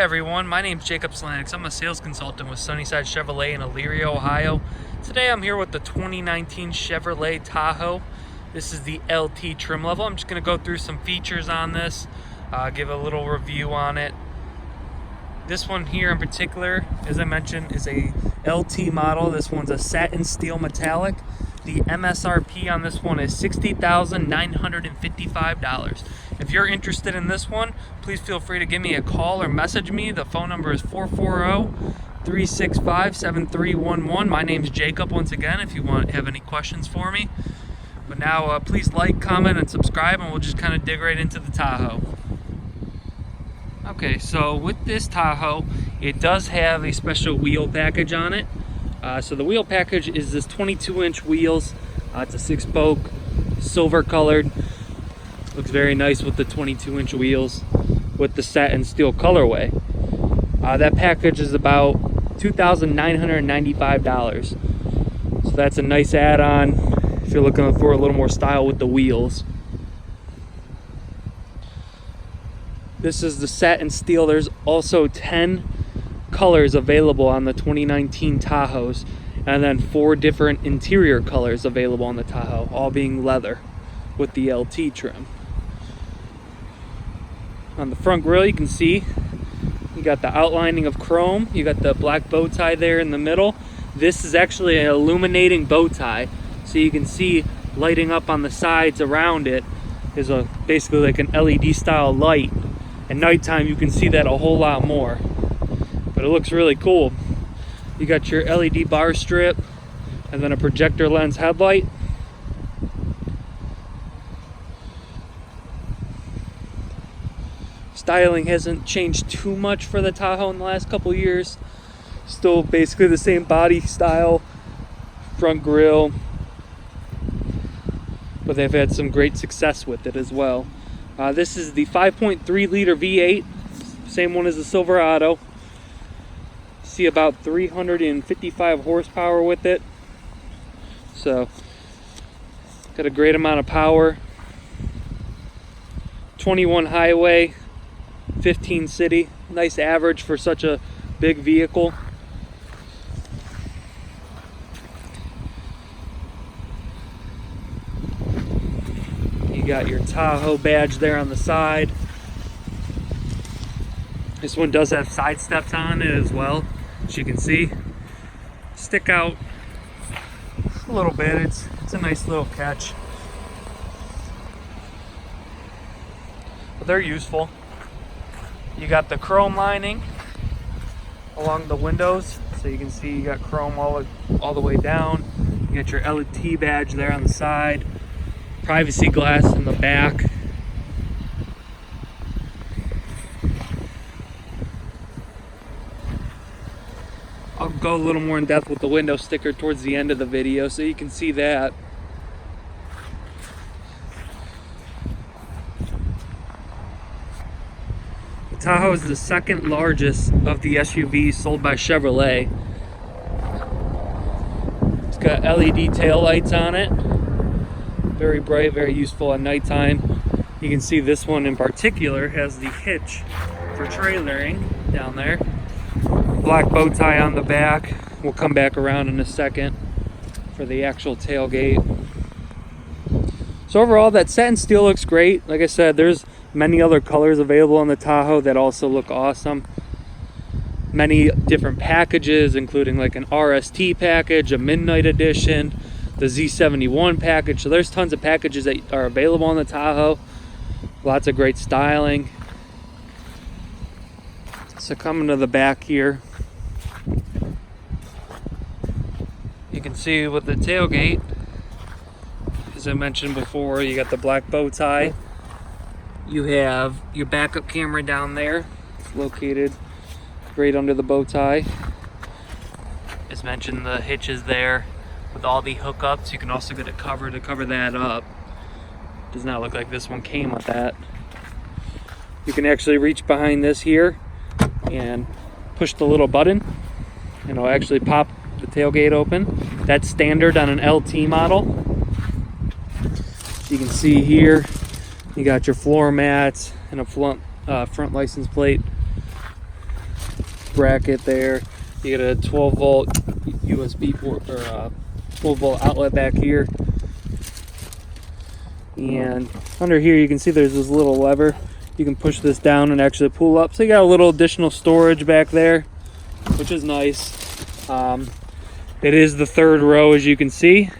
everyone, my name is Jacob Slanik. I'm a sales consultant with Sunnyside Chevrolet in Elyria, Ohio. Today I'm here with the 2019 Chevrolet Tahoe. This is the LT trim level. I'm just going to go through some features on this, give a little review on it. This one here in particular, as I mentioned, is a LT model. This one's a satin steel metallic. The MSRP on this one is $60,955. If you're interested in this one, please feel free to give me a call or message me. The phone number is 440-365-7311. My name's Jacob once again if you have any questions for me. But now please like, comment, and subscribe, and we'll just kind of dig right into the Tahoe. Okay, so with this Tahoe, it does have a special wheel package on it. So the wheel package is this 22-inch wheels. It's a 6-spoke, silver colored. Looks very nice with the 22-inch wheels with the satin steel colorway. That package is about $2,995. So that's a nice add-on if you're looking for a little more style with the wheels. This is the satin steel. There's also 10 colors available on the 2019 Tahoes, and then 4 different interior colors available on the Tahoe, all being leather with the LT trim. On the front grille, you can see you got the outlining of chrome. You got the black bow tie there in the middle. This is actually an illuminating bow tie, so you can see lighting up on the sides around it is basically like an LED style light. At nighttime you can see that a whole lot more, but it looks really cool. You got your LED bar strip and then a projector lens headlight. Styling hasn't changed too much for the Tahoe in the last couple years. Still basically the same body style, front grille, but they've had some great success with it as well. This is the 5.3 liter V8, same one as the Silverado. See about 355 horsepower with it, so got a great amount of power. 21 highway, 15 city. Nice average for such a big vehicle. You got your Tahoe badge there on the side. This one does have side steps on it as well, as you can see. Stick out a little bit. It's a nice little catch, but they're useful. You got the chrome lining along the windows, so you can see you got chrome all the way down. You got your LT badge there on the side. Privacy glass in the back. I'll go a little more in depth with the window sticker towards the end of the video so you can see that. The Tahoe is the second largest of the SUVs sold by Chevrolet. It's got LED tail lights on it. Very bright, very useful at nighttime. You can see this one in particular has the hitch for trailering down there. Black bow tie on the back. We'll come back around in a second for the actual tailgate. So overall, that satin steel looks great. Like I said, there's many other colors available on the Tahoe that also look awesome. Many different packages, including like an RST package, a Midnight Edition, the Z71 package. So there's tons of packages that are available on the Tahoe. Lots of great styling. So coming to the back here, you can see with the tailgate, as I mentioned before, you got the black bow tie. You have your backup camera down there. It's located right under the bow tie. As mentioned, the hitch is there with all the hookups. You can also get a cover to cover that up. Does not look like this one came with that. You can actually reach behind this here and push the little button and it'll actually pop the tailgate open. That's standard on an LT model. You can see here you got your floor mats and a front license plate bracket there. You get a 12 volt USB port, or a 12 volt outlet back here. And under here you can see there's this little lever. You can push this down and actually pull up. So you got a little additional storage back there, which is nice. It is the third row, as you can see.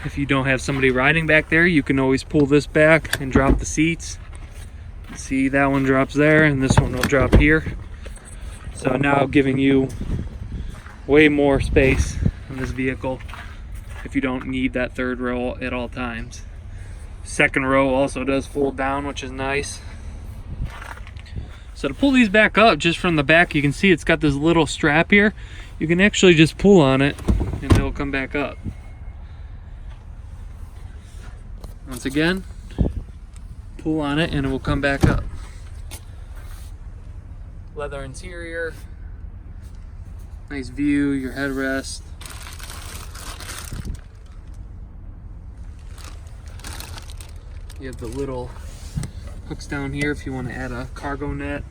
If you don't have somebody riding back there, you can always pull this back and drop the seats. See, that one drops there and this one will drop here. So now giving you way more space in this vehicle if you don't need that third row at all times. Second row also does fold down, which is nice. So to pull these back up, just from the back, you can see it's got this little strap here. You can actually just pull on it and it'll come back up. Once again, pull on it and it will come back up. Leather interior, nice view, your headrest. You have the little hooks down here if you want to add a cargo net.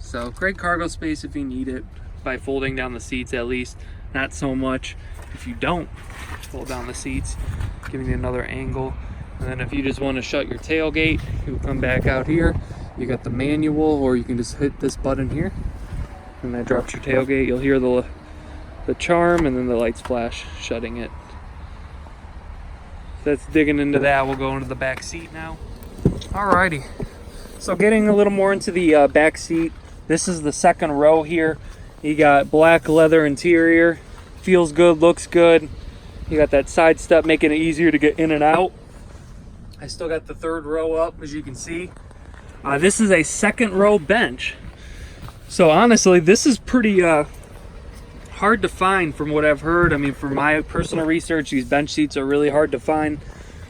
So great cargo space if you need it, by folding down the seats at least. Not so much if you don't fold down the seats, giving you another angle. And then if you just want to shut your tailgate, you'll come back out here. You got the manual, or you can just hit this button here and that drops your tailgate. You'll hear the charm and then the lights flash shutting it. That's digging into that. We'll go into the back seat now. Alrighty, so getting a little more into the back seat. This is the second row here. You got black leather interior, feels good, looks good. You got that side step making it easier to get in and out. I still got the third row up, as you can see. This is a second row bench. So honestly, this is pretty hard to find from what I've heard. I mean, from my personal research, these bench seats are really hard to find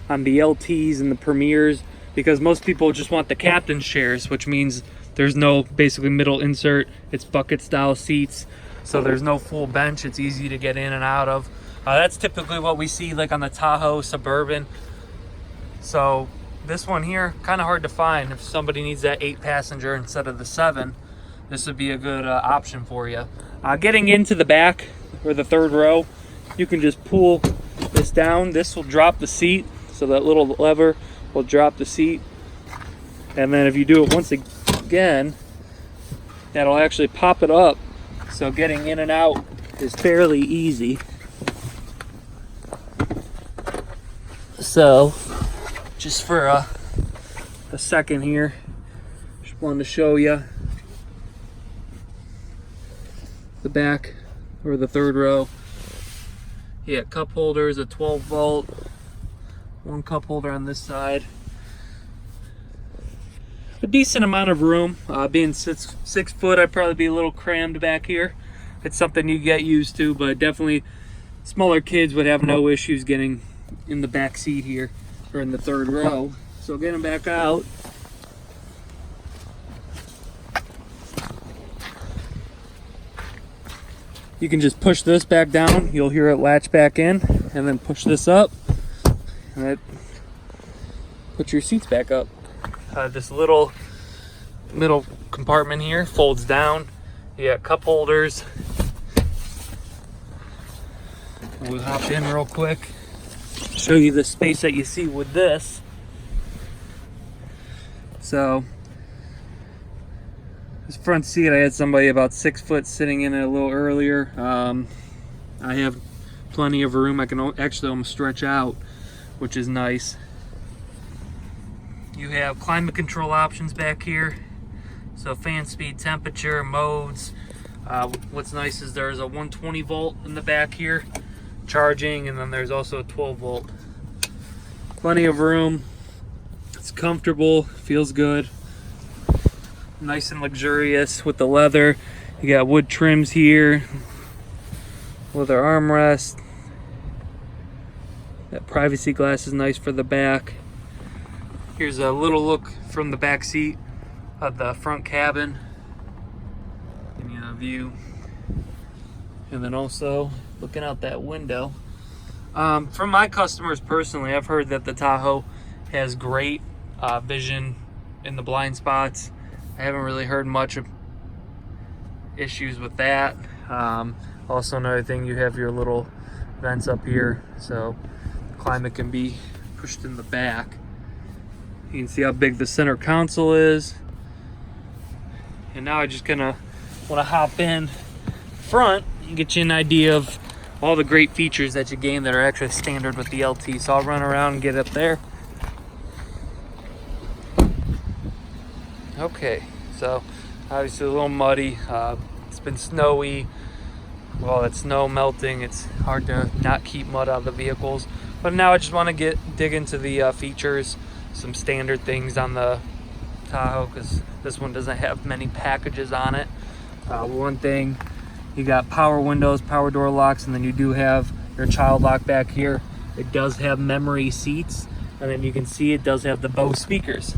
on the LTs and the Premiers, because most people just want the captain's chairs, which means there's no basically middle insert. It's bucket style seats, so there's no full bench. It's easy to get in and out of. That's typically what we see like on the Tahoe Suburban. So this one here, kind of hard to find. If somebody needs that 8 passenger instead of the 7, this would be a good option for you. Getting into the back, or the third row, you can just pull this down. This will drop the seat, so that little lever will drop the seat. And then if you do it once again, that'll actually pop it up. So getting in and out is fairly easy. So just for a second here, just wanted to show you the back, or the third row. Yeah, cup holders, a 12 volt, one cup holder on this side. A decent amount of room. Being 6 foot, I'd probably be a little crammed back here. It's something you get used to, but definitely smaller kids would have no issues getting in the back seat here, or in the third row. So getting back out. You can just push this back down. You'll hear it latch back in, and then push this up, and that puts your seats back up. This little middle compartment here folds down. You got cup holders. We'll hop in real quick, show you the space that you see with this. So this front seat, I had somebody about 6 foot sitting in it a little earlier. I have plenty of room. I can actually almost stretch out, which is nice. You have climate control options back here. So fan speed, temperature, modes. What's nice is there's a 120 volt in the back here, charging, and then there's also a 12 volt. Plenty of room. It's comfortable, feels good. Nice and luxurious with the leather. You got wood trims here, leather armrest. That privacy glass is nice for the back. Here's a little look from the back seat of the front cabin. Give you a view. And then also looking out that window. From my customers personally, I've heard that the Tahoe has great vision in the blind spots. I haven't really heard much of issues with that. Also, another thing, you have your little vents up here, so the climate can be pushed in the back. You can see how big the center console is. And now I just kind of want to hop in front and get you an idea of all the great features that you gain that are actually standard with the LT. So I'll run around and get up there. Okay, so obviously a little muddy. It's been snowy. Well, it's snow melting. It's hard to not keep mud out of the vehicles. But now I just want to dig into the features, some standard things on the Tahoe, because this one doesn't have many packages on it. One thing, you got power windows, power door locks, and then you do have your child lock back here. It does have memory seats, and then you can see it does have the Bose speakers.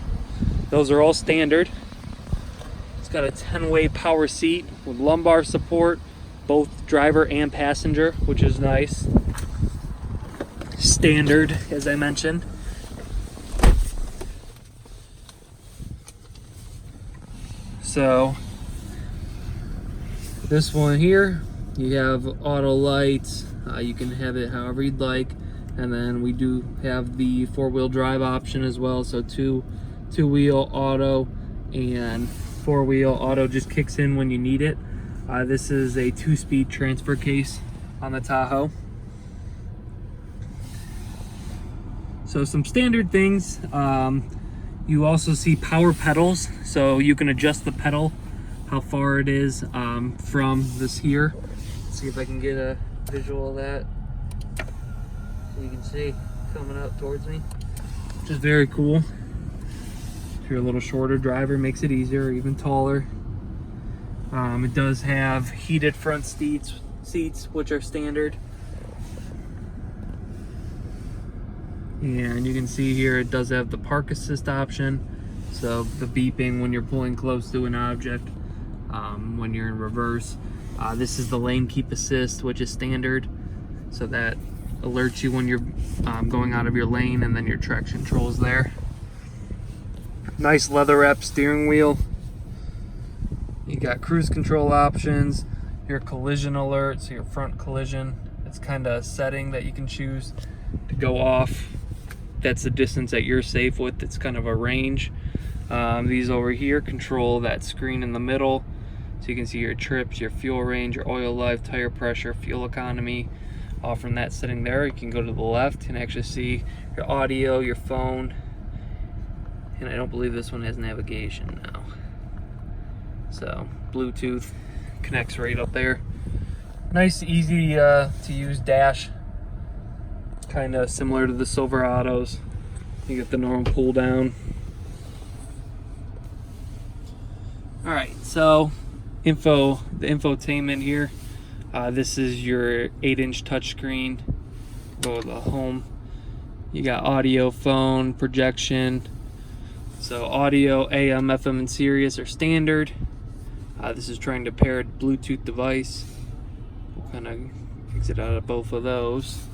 Those are all standard. It's got a 10-way power seat with lumbar support, both driver and passenger, which is nice. Standard, as I mentioned. So this one here, you have auto lights. You can have it however you'd like, and then we do have the 4-wheel drive option as well. So two-wheel auto and 4-wheel auto just kicks in when you need it. This is a 2-speed transfer case on the Tahoe. So some standard things. You also see power pedals, so you can adjust the pedal, how far it is from this here. Let's see if I can get a visual of that. So you can see coming up towards me, which is very cool. If you're a little shorter driver, makes it easier, or even taller. It does have heated front seats, which are standard. And you can see here it does have the park assist option, so the beeping when you're pulling close to an object, when you're in reverse. This is the lane keep assist, which is standard, so that alerts you when you're going out of your lane, and then your traction control is there. Nice leather wrap steering wheel. You got cruise control options, your collision alert, so your front collision. It's kind of a setting that you can choose to go off. That's the distance that you're safe with. It's kind of a range. These over here control that screen in the middle, so you can see your trips, your fuel range, your oil life, tire pressure, fuel economy. From that setting there, you can go to the left and actually see your audio, your phone, and I don't believe this one has navigation now. So Bluetooth connects right up there. Nice, easy to use dash. Kind of similar to the Silverados. You get the normal pull down. All right, so the infotainment here. This is your 8-inch touchscreen. Go to the home. You got audio, phone, projection. So audio, AM, FM, and Sirius are standard. This is trying to pair a Bluetooth device. We'll kind of exit out of both of those.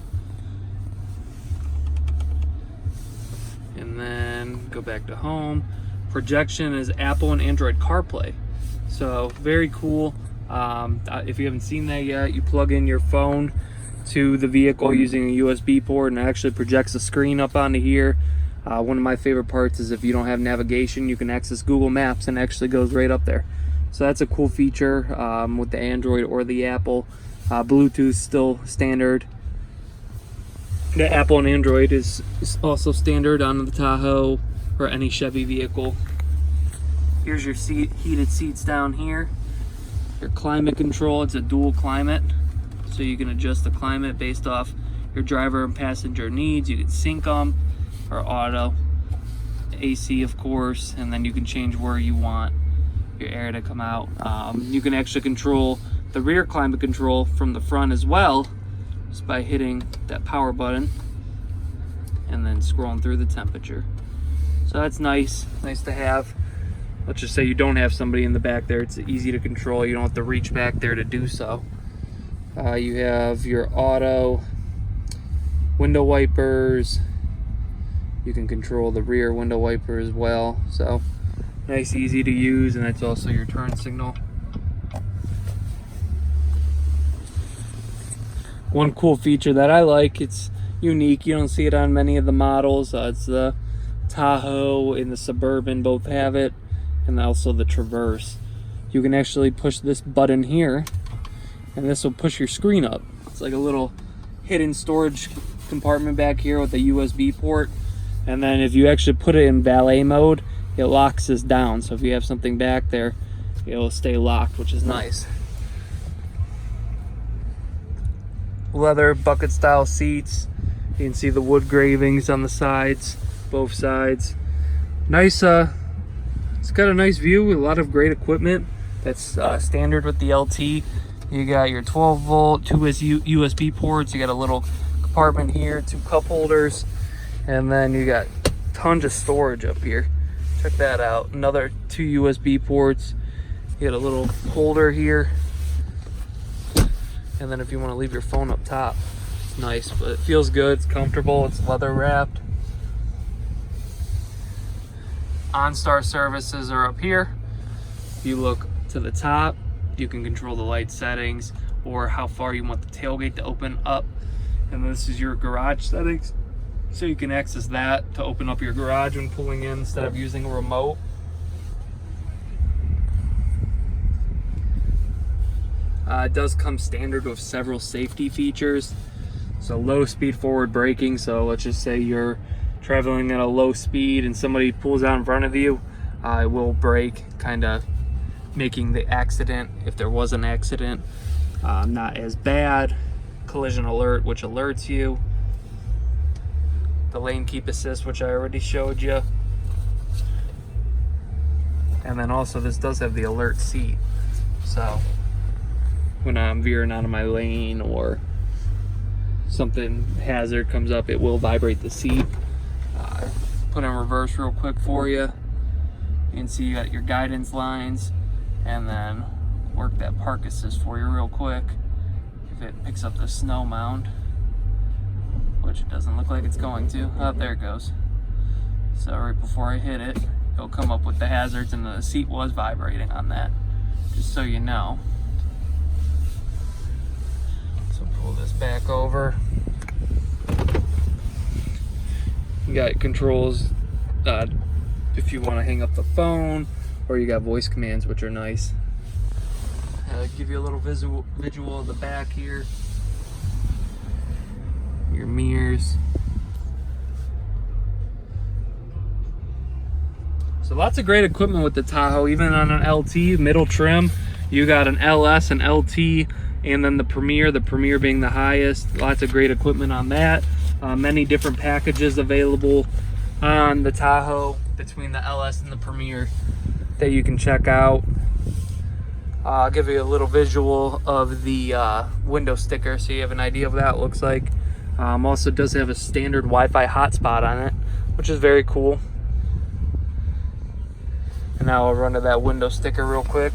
And then go back to home. Projection is Apple and Android CarPlay. So very cool. If you haven't seen that yet, you plug in your phone to the vehicle using a USB port, and it actually projects the screen up onto here. One of my favorite parts is if you don't have navigation, you can access Google Maps, and it actually goes right up there. So that's a cool feature with the Android or the Apple. Bluetooth still standard. The Apple and Android is also standard on the Tahoe or any Chevy vehicle. Here's your heated seats down here. Your climate control, it's a dual climate, so you can adjust the climate based off your driver and passenger needs. You can sync them or auto, AC of course, and then you can change where you want your air to come out. You can actually control the rear climate control from the front as well, just by hitting that power button and then scrolling through the temperature. So that's nice to have. Let's just say you don't have somebody in the back there, it's easy to control. You don't have to reach back there to do so. You have your auto, window wipers. You can control the rear window wiper as well. So Nice, easy to use, and that's also your turn signal. One cool feature that I like, it's unique, you don't see it on many of the models, it's the Tahoe and the Suburban both have it, and also the Traverse. You can actually push this button here, and this will push your screen up. It's like a little hidden storage compartment back here with a USB port, and then if you actually put it in valet mode, it locks this down, so if you have something back there, it'll stay locked, which is nice. Leather bucket style seats. You can see the wood gravings on the sides, both sides. Nice, it's got a nice view, a lot of great equipment. That's standard with the LT. You got your 12 volt, two USB ports, you got a little compartment here, 2 cup holders, and then you got tons of storage up here. Check that out, another 2 USB ports. You got a little holder here. And then if you want to leave your phone up top, it's nice, but it feels good, it's comfortable, it's leather wrapped. OnStar services are up here. If you look to the top, you can control the light settings or how far you want the tailgate to open up. And this is your garage settings. So you can access that to open up your garage when pulling in instead of using a remote. It does come standard with several safety features. So low speed forward braking. So let's just say you're traveling at a low speed and somebody pulls out in front of you, it will brake, kind of making the accident, if there was an accident, not as bad. Collision alert, which alerts you. The lane keep assist, which I already showed you. And then also this does have the alert seat. So when I'm veering out of my lane or something hazard comes up, it will vibrate the seat. Put in reverse real quick for you. You can see you got your guidance lines, and then work that park assist for you real quick. If it picks up the snow mound, which it doesn't look like it's going to. Oh, there it goes. So right before I hit it, it'll come up with the hazards, and the seat was vibrating on that, just so you know. So pull this back over. You got controls if you want to hang up the phone, or you got voice commands, which are nice. Give you a little visual of the back here. Your mirrors. So lots of great equipment with the Tahoe, even on an LT middle trim. You got an LS, an LT, and then the Premier being the highest. Lots of great equipment on that. Many different packages available on the Tahoe between the LS and the Premier that you can check out. I'll give you a little visual of the window sticker so you have an idea of what that looks like. Also does have a standard Wi-Fi hotspot on it, which is very cool. And now I'll run to that window sticker real quick.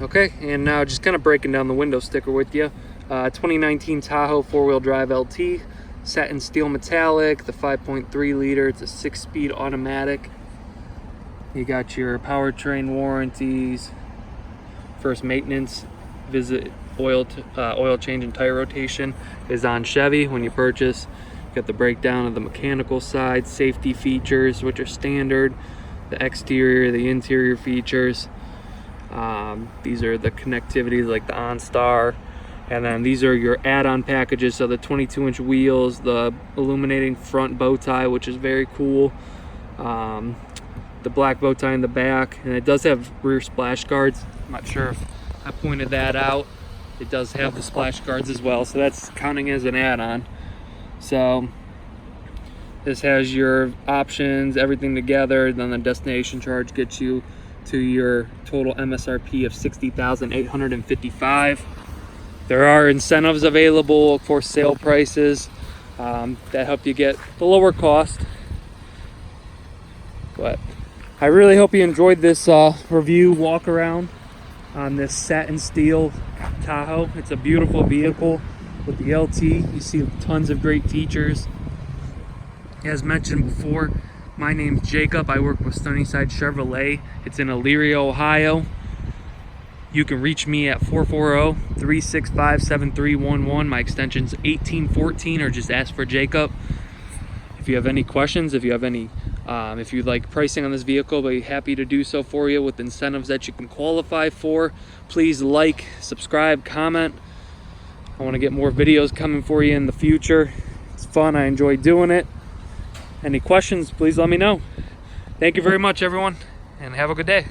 Okay, and now just kind of breaking down the window sticker with you. 2019 Tahoe 4-wheel drive LT, satin steel metallic, the 5.3 liter, it's a 6-speed automatic. You got your powertrain warranties, first maintenance visit, oil change and tire rotation is on Chevy when you purchase. You got the breakdown of the mechanical side, safety features which are standard, the exterior, the interior features. These are the connectivities like the OnStar, and then these are your add-on packages. So the 22-inch wheels, the illuminating front bow tie, which is very cool, the black bow tie in the back, and it does have rear splash guards. I'm not sure if I pointed that out. It does have the splash guards as well, so that's counting as an add-on. So this has your options, everything together. Then the destination charge gets you to your total MSRP of $60,855. There are incentives available for sale prices that help you get the lower cost. But I really hope you enjoyed this review walk around on this satin steel Tahoe. It's a beautiful vehicle with the LT. You see tons of great features. As mentioned before, My name's Jacob. I work with Sunnyside Chevrolet. It's in Elyria, Ohio. You can reach me at 440-365-7311. My extension's 1814, or just ask for Jacob. If you have any questions, if you'd like pricing on this vehicle, I'll be happy to do so for you with incentives that you can qualify for. Please like, subscribe, comment. I want to get more videos coming for you in the future. It's fun. I enjoy doing it. Any questions, please let me know. Thank you very much, everyone, and have a good day.